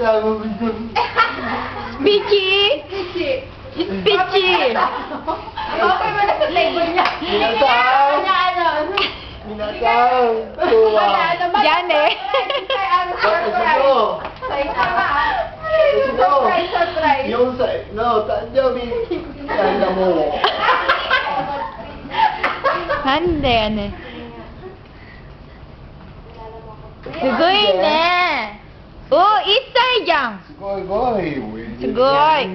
Sama betul. Pichi! Pichi! Okay mo na sa labelnya. Binatang. Binatang. Tuwa. Yan eh. Surprise. Yung sa... No, tanjabi. Tanda mo. Hande yan eh. Sugoi ne. Oh, 1歳じゃん。すごいごい。すごい。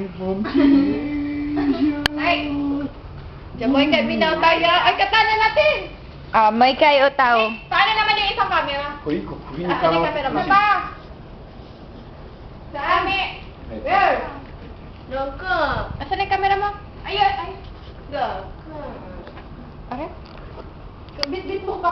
Ay. Jaboy kay binaw tayo. Ay, katana natin. Ah, may kayo tao. Paano naman yung isang camera? これ一個首に Asan yung camera mo? Pa! Saan? Where? Loka. Asan yung camera mo? Ayun, ay. Loka. Okay. Bit-bit mo pa